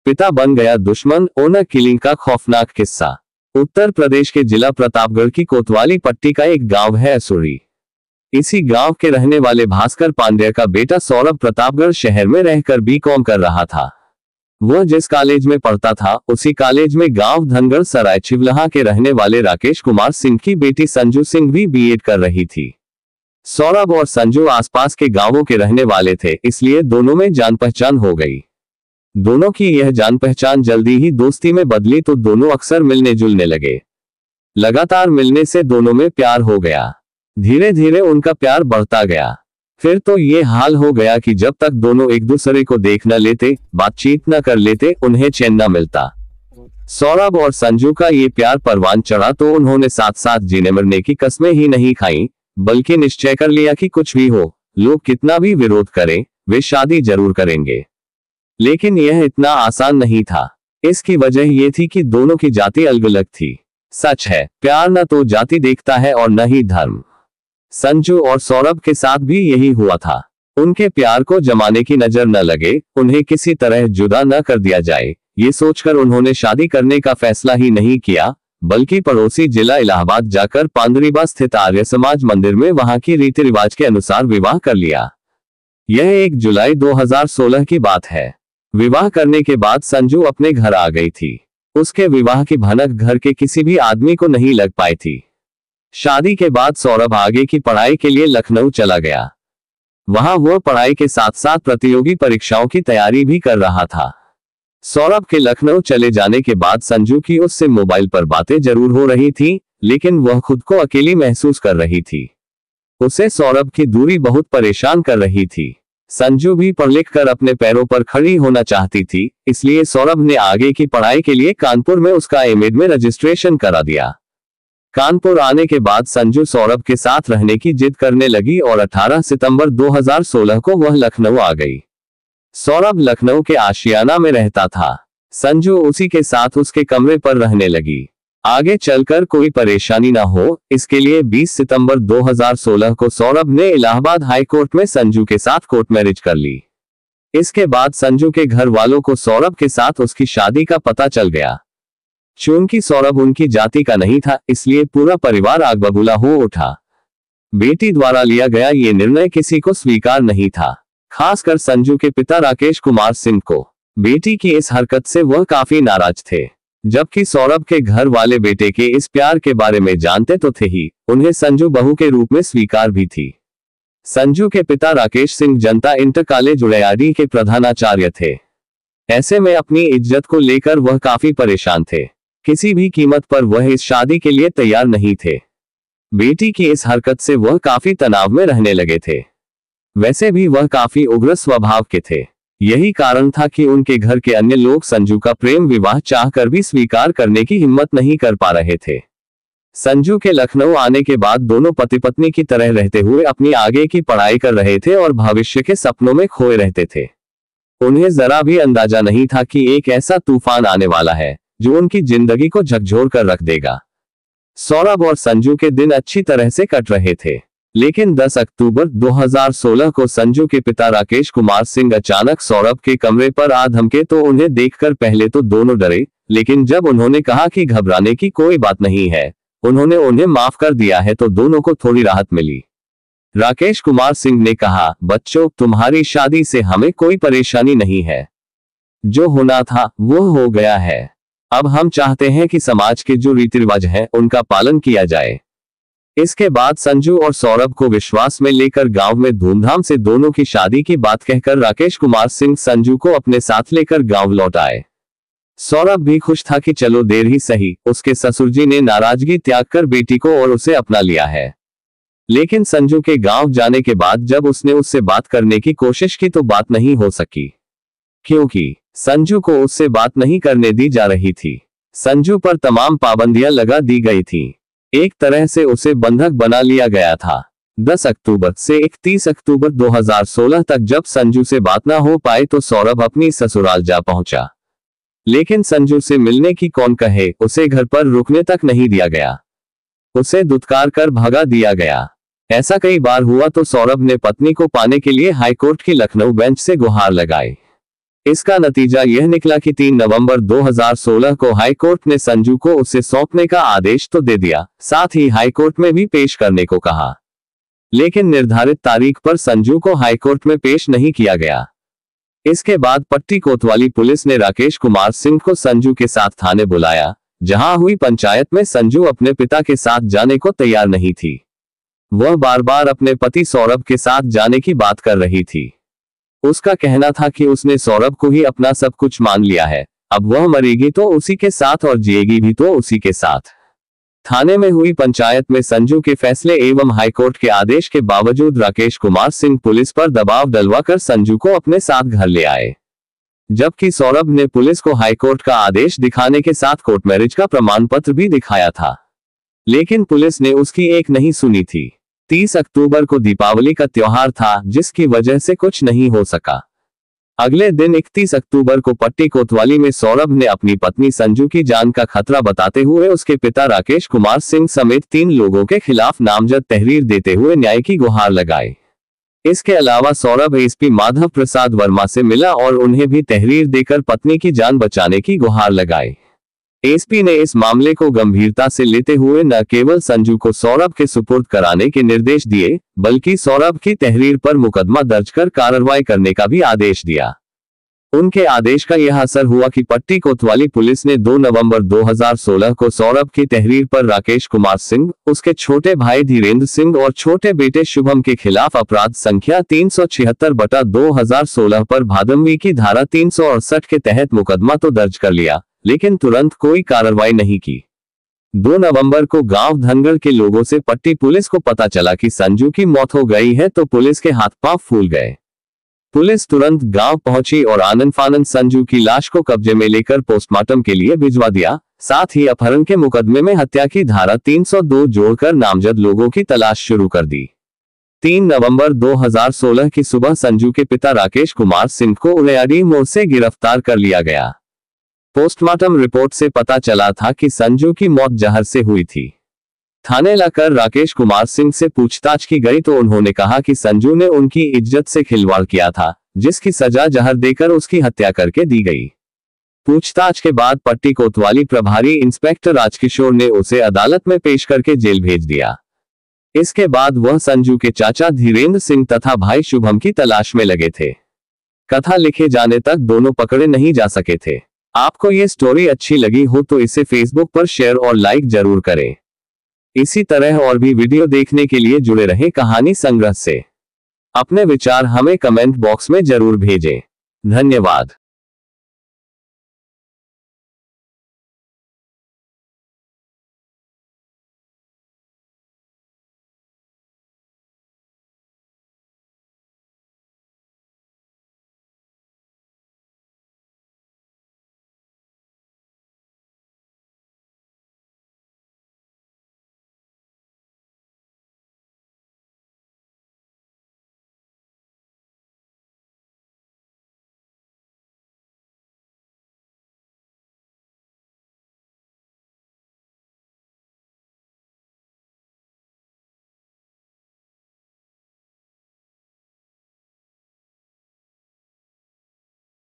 पिता बन गया दुश्मन, ओनर किलिंग का खौफनाक किस्सा। उत्तर प्रदेश के जिला प्रतापगढ़ की कोतवाली पट्टी का एक गांव है असुरी। इसी गांव के रहने वाले भास्कर पांडेय का बेटा सौरभ प्रतापगढ़ शहर में रहकर बीकॉम कर रहा था। वह जिस कॉलेज में पढ़ता था उसी कॉलेज में गांव धनगढ़ सराय छिवलहा के रहने वाले राकेश कुमार सिंह की बेटी संजू सिंह भी बीएड कर रही थी। सौरभ और संजू आसपास के गांवों के रहने वाले थे, इसलिए दोनों में जान पहचान हो गई। दोनों की यह जान पहचान जल्दी ही दोस्ती में बदली तो दोनों अक्सर मिलने जुलने लगे। लगातार मिलने से दोनों में प्यार हो गया। धीरे धीरे उनका प्यार बढ़ता गया। फिर तो ये हाल हो गया कि जब तक दोनों एक दूसरे को देख न लेते, बातचीत न कर लेते, उन्हें चैन न मिलता। सौरभ और संजू का ये प्यार परवान चढ़ा तो उन्होंने साथ साथ जीने मरने की कस्में ही नहीं खाई, बल्कि निश्चय कर लिया कि कुछ भी हो, लोग कितना भी विरोध करें, वे शादी जरूर करेंगे। लेकिन यह इतना आसान नहीं था। इसकी वजह यह थी कि दोनों की जाति अलग अलग थी। सच है, प्यार न तो जाति देखता है और न ही धर्म। संजू और सौरभ के साथ भी यही हुआ था। उनके प्यार को जमाने की नजर न लगे, उन्हें किसी तरह जुदा न कर दिया जाए, ये सोचकर उन्होंने शादी करने का फैसला ही नहीं किया, बल्कि पड़ोसी जिला इलाहाबाद जाकर पांडरीबा स्थित आर्य समाज मंदिर में वहां की रीति रिवाज के अनुसार विवाह कर लिया। यह 1 जुलाई 2016 की बात है। विवाह करने के बाद संजू अपने घर आ गई थी। उसके विवाह की भनक घर के किसी भी आदमी को नहीं लग पाई थी। शादी के बाद सौरभ आगे की पढ़ाई के लिए लखनऊ चला गया। वहां वह पढ़ाई के साथ साथ प्रतियोगी परीक्षाओं की तैयारी भी कर रहा था। सौरभ के लखनऊ चले जाने के बाद संजू की उससे मोबाइल पर बातें जरूर हो रही थी, लेकिन वह खुद को अकेली महसूस कर रही थी। उसे सौरभ की दूरी बहुत परेशान कर रही थी। संजू भी पढ़ लिख कर अपने पैरों पर खड़ी होना चाहती थी, इसलिए सौरभ ने आगे की पढ़ाई के लिए कानपुर में उसका एमएड में रजिस्ट्रेशन करा दिया। कानपुर आने के बाद संजू सौरभ के साथ रहने की जिद करने लगी और 18 सितंबर 2016 को वह लखनऊ आ गई। सौरभ लखनऊ के आशियाना में रहता था। संजू उसी के साथ उसके कमरे पर रहने लगी। आगे चलकर कोई परेशानी ना हो, इसके लिए 20 सितंबर 2016 को सौरभ ने इलाहाबाद हाई कोर्ट में संजू के साथ कोर्ट मैरिज कर ली। इसके बाद संजू के घर वालों को सौरभ के साथ उसकी शादी का पता चल गया। चूंकि सौरभ उनकी जाति का नहीं था, इसलिए पूरा परिवार आग बबूला हो उठा। बेटी द्वारा लिया गया ये निर्णय किसी को स्वीकार नहीं था, खासकर संजू के पिता राकेश कुमार सिंह को। बेटी की इस हरकत से वह काफी नाराज थे, जबकि सौरभ के घर वाले बेटे के इस प्यार के बारे में जानते तो थे ही, उन्हें संजू बहू के रूप में स्वीकार भी थी। संजू के पिता राकेश सिंह जनता इंटर कॉलेज उड़ैयाडी के प्रधानाचार्य थे। ऐसे में अपनी इज्जत को लेकर वह काफी परेशान थे। किसी भी कीमत पर वह इस शादी के लिए तैयार नहीं थे। बेटी की इस हरकत से वह काफी तनाव में रहने लगे थे। वैसे भी वह काफी उग्र स्वभाव के थे। यही कारण था कि उनके घर के अन्य लोग संजू का प्रेम विवाह चाहकर भी स्वीकार करने की हिम्मत नहीं कर पा रहे थे। संजू के लखनऊ आने के बाद दोनों पति पत्नी की तरह रहते हुए अपनी आगे की पढ़ाई कर रहे थे और भविष्य के सपनों में खोए रहते थे। उन्हें जरा भी अंदाजा नहीं था कि एक ऐसा तूफान आने वाला है जो उनकी जिंदगी को झकझोर कर रख देगा। सौरभ और संजू के दिन अच्छी तरह से कट रहे थे, लेकिन 10 अक्टूबर 2016 को संजू के पिता राकेश कुमार सिंह अचानक सौरभ के कमरे पर आ धमके तो उन्हें देखकर पहले तो दोनों डरे, लेकिन जब उन्होंने कहा कि घबराने की कोई बात नहीं है, उन्होंने उन्हें माफ कर दिया है, तो दोनों को थोड़ी राहत मिली। राकेश कुमार सिंह ने कहा, बच्चों, तुम्हारी शादी से हमें कोई परेशानी नहीं है। जो होना था वो हो गया है। अब हम चाहते हैं कि समाज के जो रीति रिवाज हैं उनका पालन किया जाए। इसके बाद संजू और सौरभ को विश्वास में लेकर गांव में धूमधाम से दोनों की शादी की बात कहकर राकेश कुमार सिंह संजू को अपने साथ लेकर गांव लौट आए। सौरभ भी खुश था कि चलो देर ही सही, उसके ससुरजी ने नाराजगी त्याग कर बेटी को और उसे अपना लिया है। लेकिन संजू के गांव जाने के बाद जब उसने उससे बात करने की कोशिश की तो बात नहीं हो सकी, क्योंकि संजू को उससे बात नहीं करने दी जा रही थी। संजू पर तमाम पाबंदियां लगा दी गई थी। एक तरह से उसे बंधक बना लिया गया था। 10 अक्टूबर से 31 अक्टूबर 2016 तक जब संजू से बात ना हो पाए तो सौरभ अपनी ससुराल जा पहुंचा, लेकिन संजू से मिलने की कौन कहे, उसे घर पर रुकने तक नहीं दिया गया। उसे दुत्कार कर भगा दिया गया। ऐसा कई बार हुआ तो सौरभ ने पत्नी को पाने के लिए हाईकोर्ट की लखनऊ बेंच से गुहार लगाई। इसका नतीजा यह निकला कि 3 नवंबर 2016 को हाईकोर्ट ने संजू को उसे सौंपने का आदेश तो दे दिया, साथ ही हाईकोर्ट में भी पेश करने को कहा, लेकिन निर्धारित तारीख पर संजू को हाईकोर्ट में पेश नहीं किया गया। इसके बाद पट्टी कोतवाली पुलिस ने राकेश कुमार सिंह को संजू के साथ थाने बुलाया, जहां हुई पंचायत में संजू अपने पिता के साथ जाने को तैयार नहीं थी। वह बार बार अपने पति सौरभ के साथ जाने की बात कर रही थी। उसका कहना था कि उसने सौरभ को ही अपना सब कुछ मान लिया है, अब वह मरेगी तो उसी के साथ और जिएगी भी तो उसी के साथ। थाने में हुई पंचायत में संजू के फैसले एवं हाईकोर्ट के आदेश के बावजूद राकेश कुमार सिंह पुलिस पर दबाव डलवाकर संजू को अपने साथ घर ले आए, जबकि सौरभ ने पुलिस को हाईकोर्ट का आदेश दिखाने के साथ कोर्ट मैरिज का प्रमाण पत्र भी दिखाया था, लेकिन पुलिस ने उसकी एक नहीं सुनी थी। 30 अक्टूबर को दीपावली का त्योहार था, जिसकी वजह से कुछ नहीं हो सका। अगले दिन 31 अक्टूबर को पट्टी कोतवाली में सौरभ ने अपनी पत्नी संजू की जान का खतरा बताते हुए उसके पिता राकेश कुमार सिंह समेत 3 लोगों के खिलाफ नामजद तहरीर देते हुए न्याय की गुहार लगाई। इसके अलावा सौरभ एसपी माधव प्रसाद वर्मा से मिला और उन्हें भी तहरीर देकर पत्नी की जान बचाने की गुहार लगाई। एसपी ने इस मामले को गंभीरता से लेते हुए न केवल संजू को सौरभ के सुपुर्द कराने के निर्देश दिए, बल्कि सौरभ की तहरीर पर मुकदमा दर्ज कर कार्रवाई करने का भी आदेश दिया। उनके आदेश का यह असर हुआ कि पट्टी कोतवाली पुलिस ने 2 नवंबर 2016 को सौरभ की तहरीर पर राकेश कुमार सिंह, उसके छोटे भाई धीरेन्द्र सिंह और छोटे बेटे शुभम के खिलाफ अपराध संख्या 376/2016 पर भादमवी की धारा 368 के तहत मुकदमा तो दर्ज कर लिया, लेकिन तुरंत कोई कार्रवाई नहीं की। 2 नवंबर को गांव धनगढ़ के लोगों से पट्टी पुलिस को पता चला कि संजू की मौत हो गई है तो पुलिस के हाथ पांव फूल गए। पुलिस तुरंत गांव पहुंची और आनन फानन संजू की लाश को कब्जे में लेकर पोस्टमार्टम के लिए भिजवा दिया, साथ ही अपहरण के मुकदमे में हत्या की धारा 302 जोड़कर नामजद लोगों की तलाश शुरू कर दी। 3 नवंबर 2016 की सुबह संजू के पिता राकेश कुमार सिंह को उड़ियाडी मोड़ से गिरफ्तार कर लिया गया। पोस्टमार्टम रिपोर्ट से पता चला था कि संजू की मौत जहर से हुई थी। थाने लाकर राकेश कुमार सिंह से पूछताछ की गई तो उन्होंने कहा कि संजू ने उनकी इज्जत से खिलवाड़ किया था, जिसकी सजा जहर देकर उसकी हत्या करके दी गई। पूछताछ के बाद पट्टी कोतवाली प्रभारी इंस्पेक्टर राजकिशोर ने उसे अदालत में पेश करके जेल भेज दिया। इसके बाद वह संजू के चाचा धीरेन्द्र सिंह तथा भाई शुभम की तलाश में लगे थे। कथा लिखे जाने तक दोनों पकड़े नहीं जा सके थे। आपको ये स्टोरी अच्छी लगी हो तो इसे फेसबुक पर शेयर और लाइक जरूर करें। इसी तरह और भी वीडियो देखने के लिए जुड़े रहें कहानी संग्रह से। अपने विचार हमें कमेंट बॉक्स में जरूर भेजें। धन्यवाद।